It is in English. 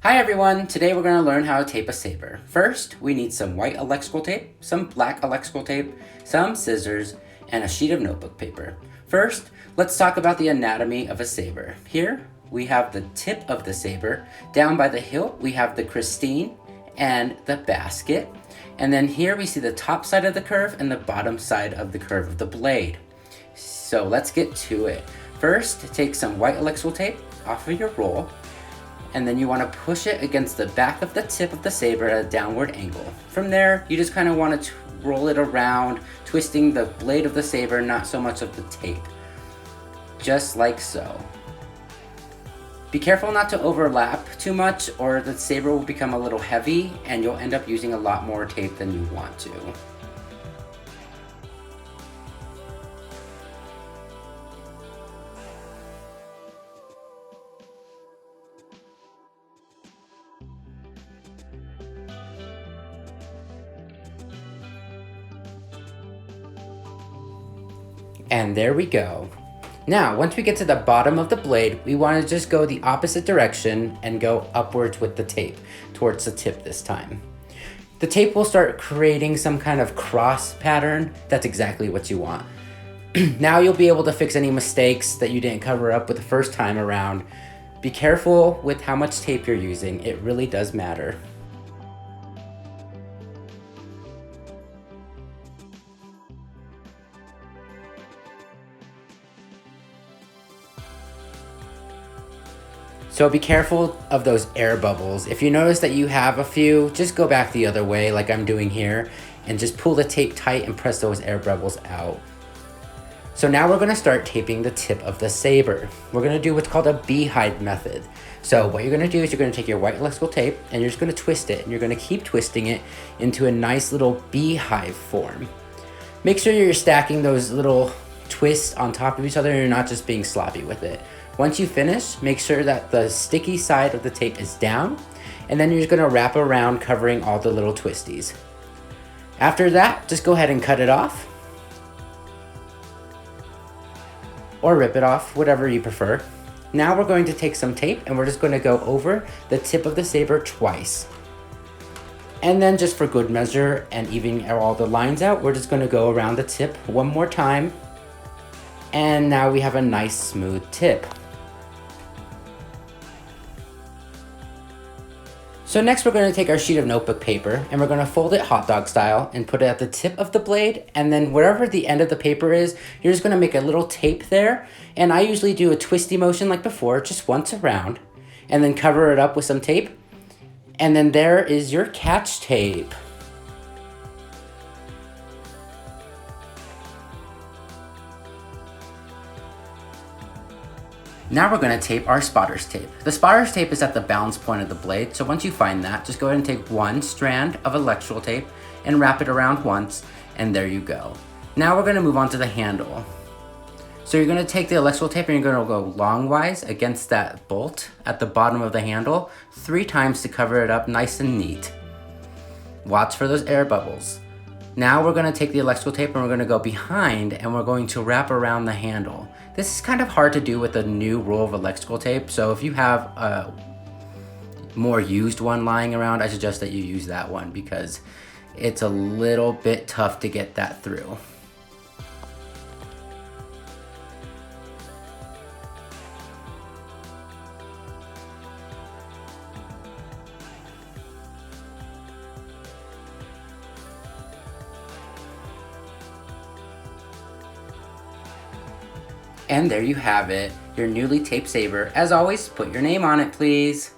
Hi everyone, today we're going to learn how to tape a saber. First, we need some white electrical tape, some black electrical tape, some scissors, and a sheet of notebook paper. First, let's talk about the anatomy of a saber. Here, we have the tip of the saber. Down by the hilt, we have the crestine and the basket. And then here we see the top side of the curve and the bottom side of the curve of the blade. So let's get to it. First, take some white electrical tape off of your roll, and then you want to push it against the back of the tip of the saber at a downward angle. From there, you just kind of want to roll it around, twisting the blade of the saber, not so much of the tape. Just like so. Be careful not to overlap too much or the saber will become a little heavy and you'll end up using a lot more tape than you want to. And there we go. Now, once we get to the bottom of the blade, we want to just go the opposite direction and go upwards with the tape, towards the tip this time. The tape will start creating some kind of cross pattern. That's exactly what you want. Now you'll be able to fix any mistakes that you didn't cover up with the first time around. Be careful with how much tape you're using. It really does matter. So be careful of those air bubbles. If you notice that you have a few, just go back the other way like I'm doing here and just pull the tape tight and press those air bubbles out. So now we're gonna start taping the tip of the saber. We're gonna do what's called a beehive method. So what you're gonna do is you're gonna take your white electrical tape and you're just gonna twist it and you're gonna keep twisting it into a nice little beehive form. Make sure you're stacking those little twists on top of each other and you're not just being sloppy with it. Once you finish, make sure that the sticky side of the tape is down, and then you're just gonna wrap around covering all the little twisties. After that, just go ahead and cut it off, or rip it off, whatever you prefer. Now we're going to take some tape and we're just gonna go over the tip of the saber twice. And then just for good measure and evening all the lines out, we're just gonna go around the tip one more time. And now we have a nice smooth tip. So next we're going to take our sheet of notebook paper and we're going to fold it hot dog style and put it at the tip of the blade, and then wherever the end of the paper is, you're just going to make a little tape there. And I usually do a twisty motion like before, just once around, and then cover it up with some tape. And then there is your catch tape. Now we're going to tape our spotter's tape. The spotter's tape is at the balance point of the blade, so once you find that, just go ahead and take one strand of electrical tape and wrap it around once, and there you go. Now we're going to move on to the handle. So you're going to take the electrical tape and you're going to go longwise against that bolt at the bottom of the handle 3 times to cover it up nice and neat. Watch for those air bubbles. Now we're going to take the electrical tape and we're going to go behind and we're going to wrap around the handle. This is kind of hard to do with a new roll of electrical tape, so if you have a more used one lying around, I suggest that you use that one because it's a little bit tough to get that through. And there you have it, your newly taped saber. As always, put your name on it, please.